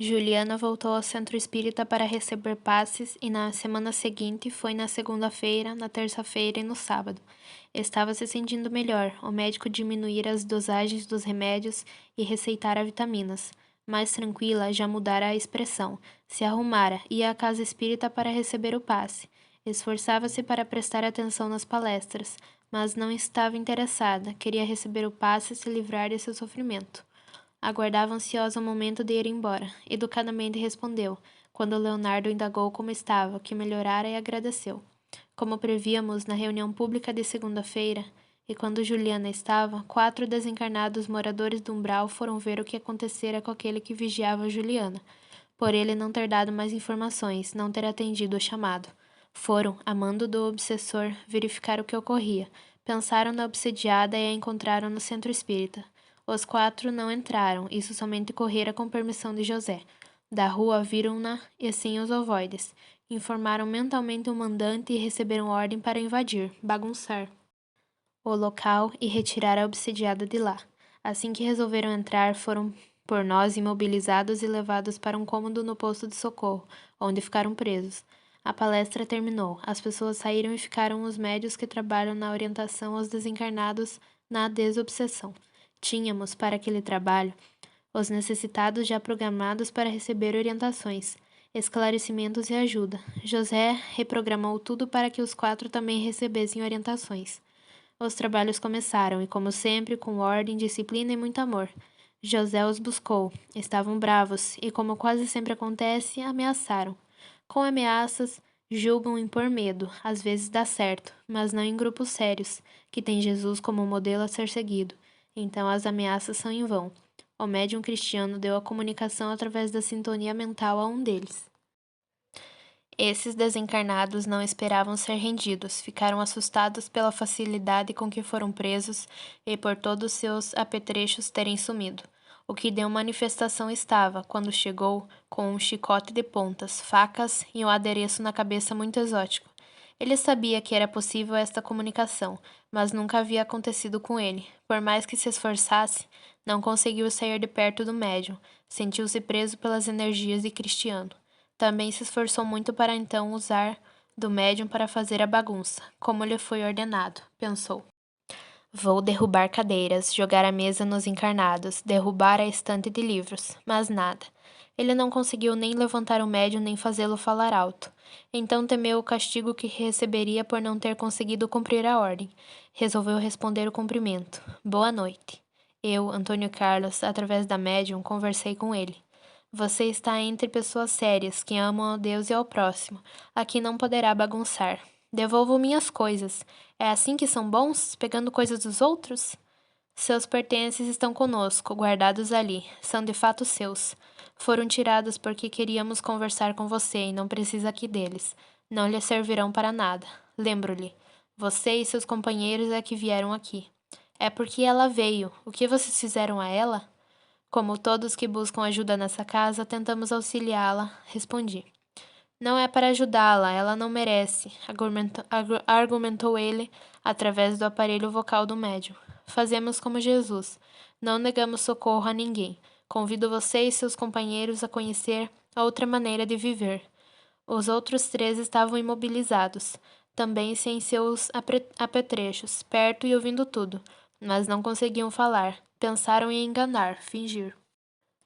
Juliana voltou ao centro espírita para receber passes e na semana seguinte foi na segunda-feira, na terça-feira e no sábado. Estava se sentindo melhor, o médico diminuíra as dosagens dos remédios e receitara vitaminas. Mais tranquila, já mudara a expressão. Se arrumara, ia à casa espírita para receber o passe. Esforçava-se para prestar atenção nas palestras, mas não estava interessada, queria receber o passe e se livrar desse sofrimento. Aguardava ansiosa o momento de ir embora. Educadamente respondeu, quando Leonardo indagou como estava, que melhorara e agradeceu. Como prevíamos na reunião pública de segunda-feira, e quando Juliana estava, 4 desencarnados moradores do umbral foram ver o que acontecera com aquele que vigiava Juliana, por ele não ter dado mais informações, não ter atendido o chamado. Foram, a mando do obsessor, verificar o que ocorria. Pensaram na obsediada e a encontraram no centro espírita. Os 4 não entraram, isso somente correra com permissão de José. Da rua viram-na e sim os ovoides. Informaram mentalmente o mandante e receberam ordem para invadir, bagunçar o local e retirar a obsediada de lá. Assim que resolveram entrar, foram por nós imobilizados e levados para um cômodo no posto de socorro, onde ficaram presos. A palestra terminou. As pessoas saíram e ficaram os médios que trabalham na orientação aos desencarnados na desobsessão. Tínhamos, para aquele trabalho, os necessitados já programados para receber orientações, esclarecimentos e ajuda. José reprogramou tudo para que os 4 também recebessem orientações. Os trabalhos começaram e, como sempre, com ordem, disciplina e muito amor. José os buscou. Estavam bravos e, como quase sempre acontece, ameaçaram. Com ameaças, julgam impor medo. Às vezes dá certo, mas não em grupos sérios, que tem Jesus como modelo a ser seguido. Então as ameaças são em vão. O médium cristiano deu a comunicação através da sintonia mental a um deles. Esses desencarnados não esperavam ser rendidos, ficaram assustados pela facilidade com que foram presos e por todos seus apetrechos terem sumido. O que deu manifestação estava, quando chegou, com um chicote de pontas, facas e um adereço na cabeça muito exótico. Ele sabia que era possível esta comunicação, mas nunca havia acontecido com ele. Por mais que se esforçasse, não conseguiu sair de perto do médium, sentiu-se preso pelas energias de Cristiano. Também se esforçou muito para então usar do médium para fazer a bagunça, como lhe foi ordenado, pensou. Vou derrubar cadeiras, jogar a mesa nos encarnados, derrubar a estante de livros, mas nada. Ele não conseguiu nem levantar o médium nem fazê-lo falar alto. Então temeu o castigo que receberia por não ter conseguido cumprir a ordem. Resolveu responder o cumprimento. Boa noite. Eu, Antônio Carlos, através da médium, conversei com ele. Você está entre pessoas sérias, que amam a Deus e ao próximo. Aqui não poderá bagunçar. Devolvo minhas coisas. É assim que são bons, pegando coisas dos outros? Seus pertences estão conosco, guardados ali. São de fato seus. Foram tirados porque queríamos conversar com você e não precisa aqui deles. Não lhe servirão para nada. Lembro-lhe. Você e seus companheiros é que vieram aqui. É porque ela veio. O que vocês fizeram a ela? Como todos que buscam ajuda nessa casa, tentamos auxiliá-la, respondi. Não é para ajudá-la, ela não merece, argumentou ele através do aparelho vocal do médium. Fazemos como Jesus, não negamos socorro a ninguém. Convido você e seus companheiros a conhecer a outra maneira de viver. Os outros 3 estavam imobilizados, também sem seus apetrechos, perto e ouvindo tudo, mas não conseguiam falar. Pensaram em enganar, fingir.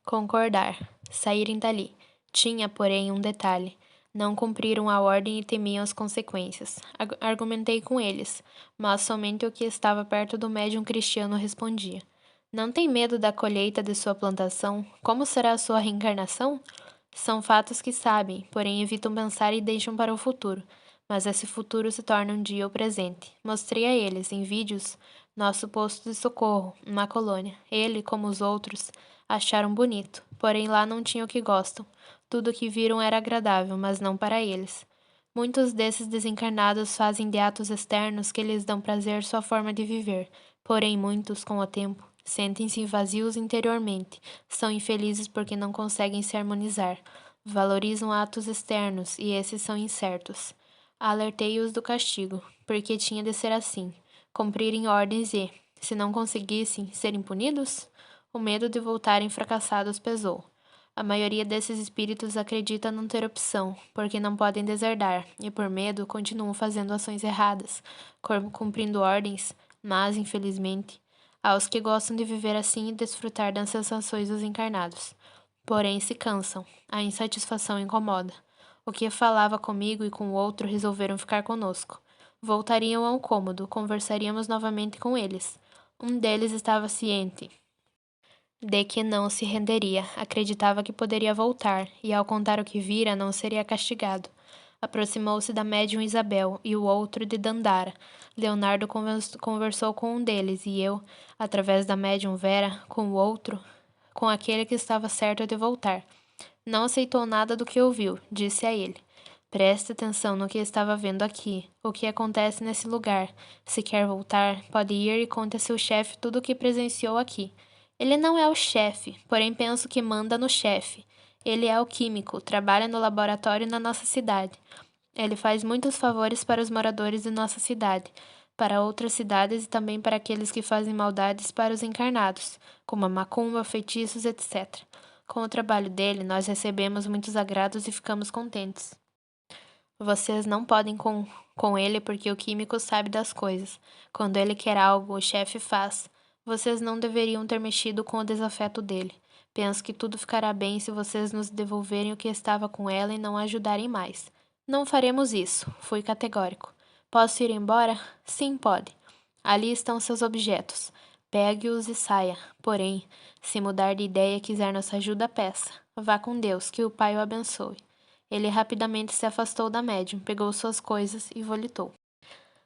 Concordar. Saírem dali. Tinha, porém, um detalhe. Não cumpriram a ordem e temiam as consequências. Argumentei com eles, mas somente o que estava perto do médium cristiano respondia. Não tem medo da colheita de sua plantação? Como será a sua reencarnação? São fatos que sabem, porém evitam pensar e deixam para o futuro. Mas esse futuro se torna um dia o presente. Mostrei a eles, em vídeos, nosso posto de socorro, uma colônia. Ele, como os outros, acharam bonito, porém lá não tinha o que gostam. Tudo o que viram era agradável, mas não para eles. Muitos desses desencarnados fazem de atos externos que lhes dão prazer sua forma de viver, porém muitos, com o tempo, sentem-se vazios interiormente, são infelizes porque não conseguem se harmonizar, valorizam atos externos e esses são incertos. Alertei-os do castigo, porque tinha de ser assim, cumprirem ordens e, se não conseguissem, serem punidos? O medo de voltarem fracassados pesou. A maioria desses espíritos acredita não ter opção, porque não podem deserdar, e por medo continuam fazendo ações erradas, cumprindo ordens, mas, infelizmente, há os que gostam de viver assim e desfrutar das sensações dos encarnados. Porém, se cansam, a insatisfação incomoda. O que falava comigo e com o outro resolveram ficar conosco. Voltariam ao cômodo, conversaríamos novamente com eles. Um deles estava ciente de que não se renderia, acreditava que poderia voltar, e ao contar o que vira, não seria castigado. Aproximou-se da médium Isabel e o outro de Dandara. Leonardo conversou com um deles, e eu, através da médium Vera, com o outro, com aquele que estava certo de voltar. Não aceitou nada do que ouviu, disse a ele. Preste atenção no que estava vendo aqui, o que acontece nesse lugar. Se quer voltar, pode ir e conte a seu chefe tudo o que presenciou aqui. Ele não é o chefe, porém penso que manda no chefe. Ele é alquímico, trabalha no laboratório na nossa cidade. Ele faz muitos favores para os moradores de nossa cidade, para outras cidades e também para aqueles que fazem maldades para os encarnados, como a macumba, feitiços, etc. Com o trabalho dele, nós recebemos muitos agrados e ficamos contentes. Vocês não podem com ele porque o químico sabe das coisas. Quando ele quer algo, o chefe faz. Vocês não deveriam ter mexido com o desafeto dele. Penso que tudo ficará bem se vocês nos devolverem o que estava com ela e não a ajudarem mais. Não faremos isso, fui categórico. Posso ir embora? Sim, pode. Ali estão seus objetos. Pegue-os e saia. Porém, se mudar de ideia e quiser nossa ajuda, peça. Vá com Deus, que o Pai o abençoe. Ele rapidamente se afastou da médium, pegou suas coisas e volitou.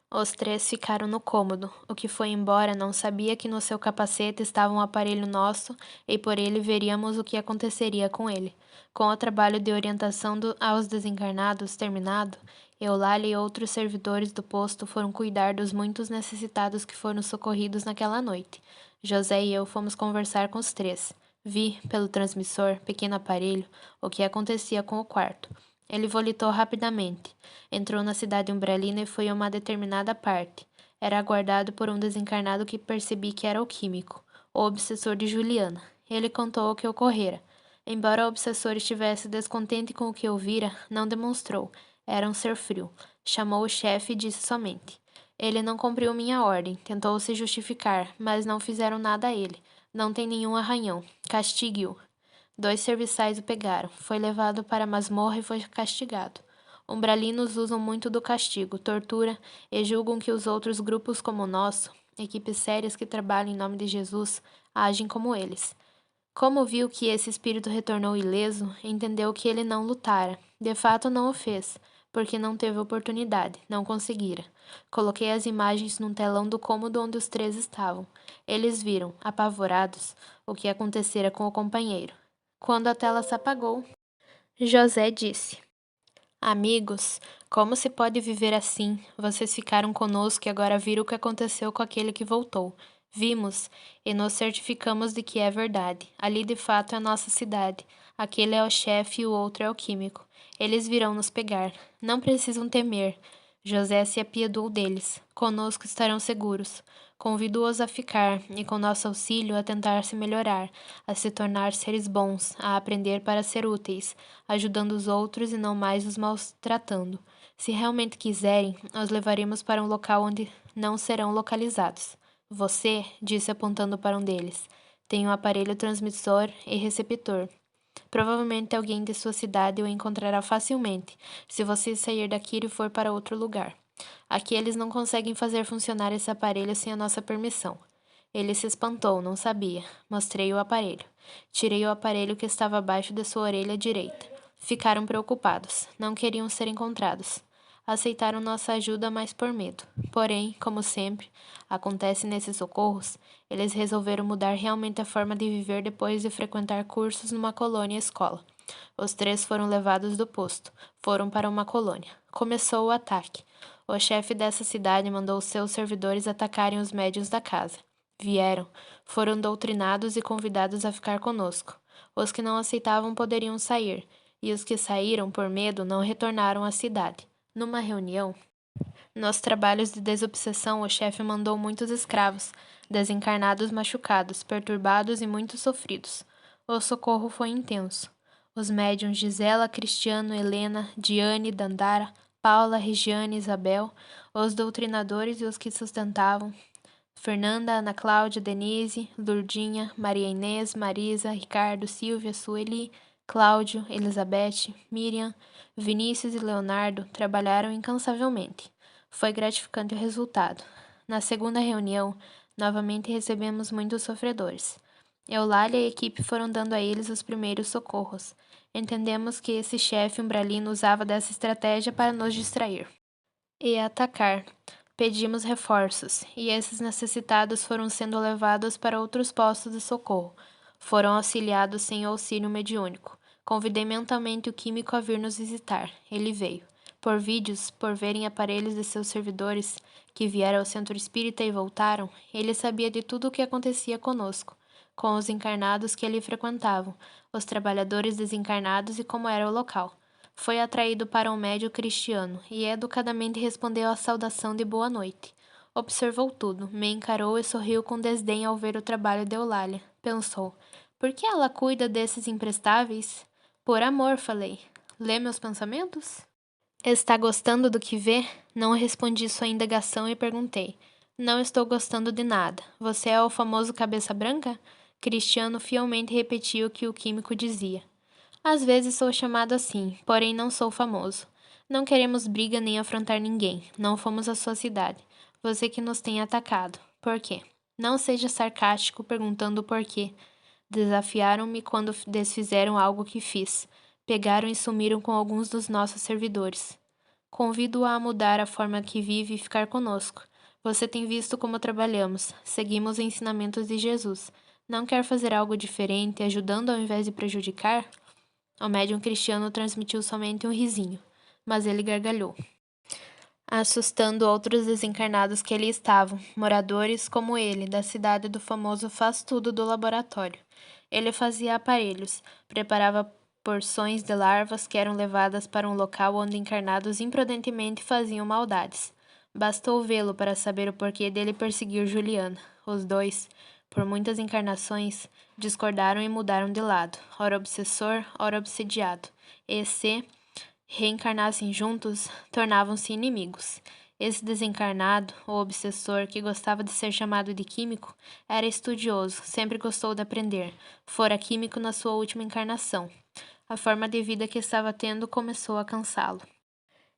Os três ficaram no cômodo. O que foi embora não sabia que no seu capacete estava um aparelho nosso e por ele veríamos o que aconteceria com ele. Com o trabalho de orientação aos desencarnados terminado, Eulália e outros servidores do posto foram cuidar dos muitos necessitados que foram socorridos naquela noite. José e eu fomos conversar com os três. Vi, pelo transmissor, pequeno aparelho, o que acontecia com o quarto. Ele volitou rapidamente. Entrou na cidade umbralina e foi a uma determinada parte. Era aguardado por um desencarnado que percebi que era o químico, o obsessor de Juliana. Ele contou o que ocorrera. Embora o obsessor estivesse descontente com o que ouvira, não demonstrou. Era um ser frio. Chamou o chefe e disse somente: Ele não cumpriu minha ordem. Tentou se justificar, mas não fizeram nada a ele. Não tem nenhum arranhão. Castigue-o. 2 serviçais o pegaram. Foi levado para a masmorra e foi castigado. Umbralinos usam muito do castigo, tortura e julgam que os outros grupos como o nosso, equipes sérias que trabalham em nome de Jesus, agem como eles. Como viu que esse espírito retornou ileso, entendeu que ele não lutara. De fato, não o fez, porque não teve oportunidade, não conseguira. Coloquei as imagens num telão do cômodo onde os três estavam. Eles viram, apavorados, o que acontecera com o companheiro. Quando a tela se apagou, José disse: Amigos, como se pode viver assim? Vocês ficaram conosco e agora viram o que aconteceu com aquele que voltou. Vimos e nos certificamos de que é verdade. Ali de fato é a nossa cidade. Aquele é o chefe e o outro é o químico. Eles virão nos pegar. Não precisam temer. José se apiedou deles. Conosco estarão seguros. Convido-os a ficar e, com nosso auxílio, a tentar se melhorar, a se tornar seres bons, a aprender para ser úteis, ajudando os outros e não mais os maltratando. Se realmente quiserem, os levaremos para um local onde não serão localizados. Você, disse apontando para um deles, tem um aparelho transmissor e receptor. Provavelmente alguém de sua cidade o encontrará facilmente, se você sair daqui e for para outro lugar. Aqui eles não conseguem fazer funcionar esse aparelho sem a nossa permissão. Ele se espantou, não sabia. Mostrei o aparelho. Tirei o aparelho que estava abaixo de sua orelha direita. Ficaram preocupados. Não queriam ser encontrados. Aceitaram nossa ajuda, mas por medo. Porém, como sempre acontece nesses socorros, eles resolveram mudar realmente a forma de viver depois de frequentar cursos numa colônia escola. Os três foram levados do posto. Foram para uma colônia. Começou o ataque. O chefe dessa cidade mandou seus servidores atacarem os médiuns da casa. Vieram, foram doutrinados e convidados a ficar conosco. Os que não aceitavam poderiam sair, e os que saíram por medo não retornaram à cidade. Numa reunião, nos trabalhos de desobsessão, o chefe mandou muitos escravos, desencarnados machucados, perturbados e muito sofridos. O socorro foi intenso. Os médiuns Gisela, Cristiano, Helena, Diane, Dandara, Paula, Regiane, Isabel, os doutrinadores e os que sustentavam, Fernanda, Ana Cláudia, Denise, Lurdinha, Maria Inês, Marisa, Ricardo, Silvia, Sueli, Cláudio, Elizabeth, Miriam, Vinícius e Leonardo trabalharam incansavelmente. Foi gratificante o resultado. Na segunda reunião, novamente recebemos muitos sofredores. Eulália e a equipe foram dando a eles os primeiros socorros. Entendemos que esse chefe umbralino usava dessa estratégia para nos distrair e atacar. Pedimos reforços, e esses necessitados foram sendo levados para outros postos de socorro. Foram auxiliados sem auxílio mediúnico. Convidei mentalmente o químico a vir nos visitar. Ele veio. Por vídeos, por verem aparelhos de seus servidores, que vieram ao centro espírita e voltaram, ele sabia de tudo o que acontecia conosco, com os encarnados que ali frequentavam, os trabalhadores desencarnados e como era o local. Foi atraído para um médio cristiano e educadamente respondeu à saudação de boa noite. Observou tudo, me encarou e sorriu com desdém ao ver o trabalho de Eulália. Pensou, por que ela cuida desses imprestáveis? Por amor, falei. Lê meus pensamentos? Está gostando do que vê? Não respondi sua indagação e perguntei. Não estou gostando de nada. Você é o famoso cabeça branca? Cristiano fielmente repetiu o que o químico dizia. Às vezes sou chamado assim, porém não sou famoso. Não queremos briga nem afrontar ninguém. Não fomos à sua cidade. Você que nos tem atacado. Por quê? Não seja sarcástico perguntando o porquê. Desafiaram-me quando desfizeram algo que fiz. Pegaram e sumiram com alguns dos nossos servidores. Convido-a a mudar a forma que vive e ficar conosco. Você tem visto como trabalhamos. Seguimos os ensinamentos de Jesus. Não quer fazer algo diferente, ajudando ao invés de prejudicar? O médium cristiano transmitiu somente um risinho, mas ele gargalhou, assustando outros desencarnados que ali estavam, moradores como ele, da cidade do famoso faz-tudo do laboratório. Ele fazia aparelhos, preparava porções de larvas que eram levadas para um local onde encarnados imprudentemente faziam maldades. Bastou vê-lo para saber o porquê dele perseguir Juliana. Os dois, por muitas encarnações, discordaram e mudaram de lado, ora obsessor, ora obsediado, e se reencarnassem juntos, tornavam-se inimigos. Esse desencarnado, ou obsessor, que gostava de ser chamado de químico, era estudioso, sempre gostou de aprender. Fora químico na sua última encarnação. A forma de vida que estava tendo começou a cansá-lo.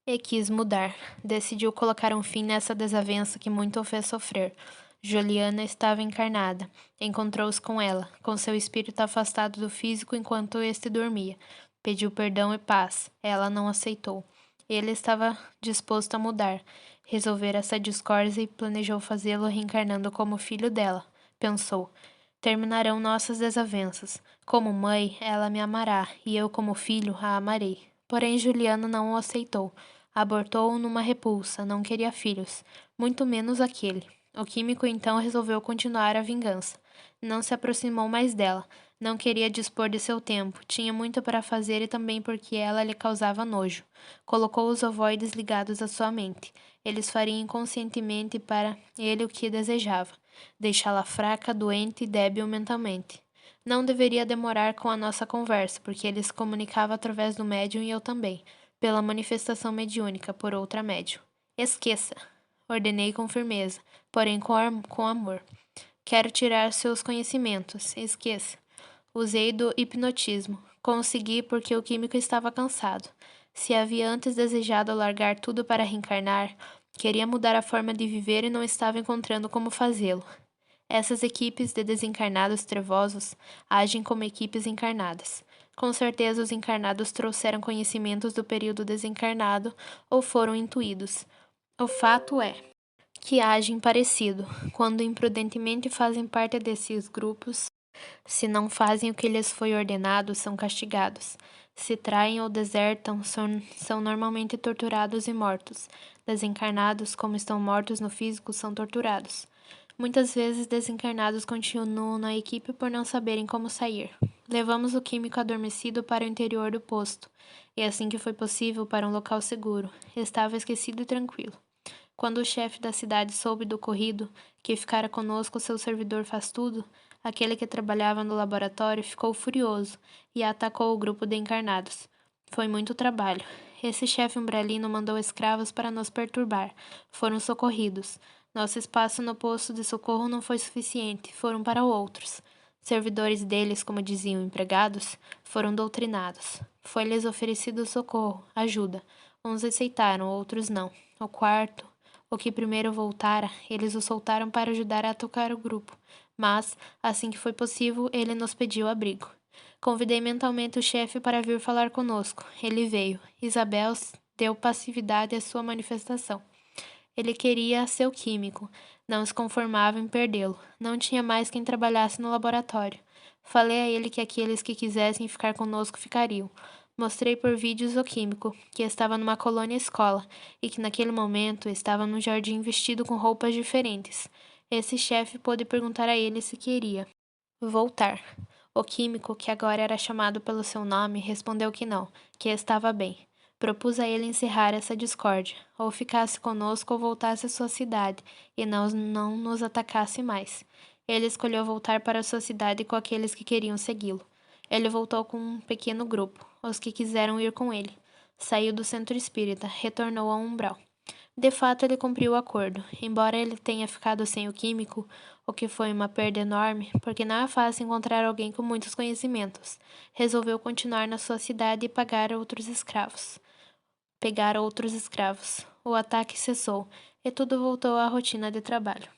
E quis mudar. Decidiu colocar um fim nessa desavença que muito o fez sofrer. Juliana estava encarnada. Encontrou-se com ela, com seu espírito afastado do físico enquanto este dormia. Pediu perdão e paz. Ela não aceitou. Ele estava disposto a mudar, resolver essa discórdia e planejou fazê-lo reencarnando como filho dela. Pensou: terminarão nossas desavenças. Como mãe, ela me amará, e eu, como filho, a amarei. Porém, Juliana não o aceitou. Abortou-o numa repulsa, não queria filhos, muito menos aquele. O químico então resolveu continuar a vingança. Não se aproximou mais dela. Não queria dispor de seu tempo. Tinha muito para fazer e também porque ela lhe causava nojo. Colocou os ovoides ligados à sua mente. Eles fariam inconscientemente para ele o que desejava. Deixá-la fraca, doente e débil mentalmente. Não deveria demorar com a nossa conversa, porque ele se comunicava através do médium e eu também, pela manifestação mediúnica por outra médium. Esqueça! Ordenei com firmeza, porém com amor. Quero tirar seus conhecimentos. Esqueça. Usei do hipnotismo. Consegui porque o químico estava cansado. Se havia antes desejado largar tudo para reencarnar, queria mudar a forma de viver e não estava encontrando como fazê-lo. Essas equipes de desencarnados trevosos agem como equipes encarnadas. Com certeza os encarnados trouxeram conhecimentos do período desencarnado ou foram intuídos. O fato é que agem parecido, quando imprudentemente fazem parte desses grupos. Se não fazem o que lhes foi ordenado, são castigados. Se traem ou desertam, são normalmente torturados e mortos. Desencarnados, como estão mortos no físico, são torturados. Muitas vezes desencarnados continuam na equipe por não saberem como sair. Levamos o químico adormecido para o interior do posto, e assim que foi possível para um local seguro. Estava esquecido e tranquilo. Quando o chefe da cidade soube do ocorrido, que ficara conosco seu servidor faz tudo, Aquele que trabalhava no laboratório ficou furioso e atacou o grupo de encarnados. Foi muito trabalho. Esse chefe umbralino mandou escravos para nos perturbar. Foram socorridos. Nosso espaço no posto de socorro não foi suficiente, foram para outros. Servidores deles, como diziam empregados, foram doutrinados. Foi-lhes oferecido socorro, ajuda. Uns aceitaram, outros não. O quarto, o que primeiro voltara, eles o soltaram para ajudar a tocar o grupo. Mas, assim que foi possível, ele nos pediu abrigo. Convidei mentalmente o chefe para vir falar conosco. Ele veio. Isabel deu passividade à sua manifestação. Ele queria seu químico. Não se conformava em perdê-lo. Não tinha mais quem trabalhasse no laboratório. Falei a ele que aqueles que quisessem ficar conosco ficariam. Mostrei por vídeos o químico, que estava numa colônia escola, e que naquele momento estava no jardim vestido com roupas diferentes. Esse chefe pôde perguntar a ele se queria voltar. O químico, que agora era chamado pelo seu nome, respondeu que não, que estava bem. Propus a ele encerrar essa discórdia, ou ficasse conosco ou voltasse à sua cidade, e não nos atacasse mais. Ele escolheu voltar para a sua cidade com aqueles que queriam segui-lo. Ele voltou com um pequeno grupo, os que quiseram ir com ele. Saiu do centro espírita, retornou ao umbral. De fato, ele cumpriu o acordo, embora ele tenha ficado sem o químico, o que foi uma perda enorme, porque não é fácil encontrar alguém com muitos conhecimentos. Resolveu continuar na sua cidade e pegar outros escravos. O ataque cessou, e tudo voltou à rotina de trabalho.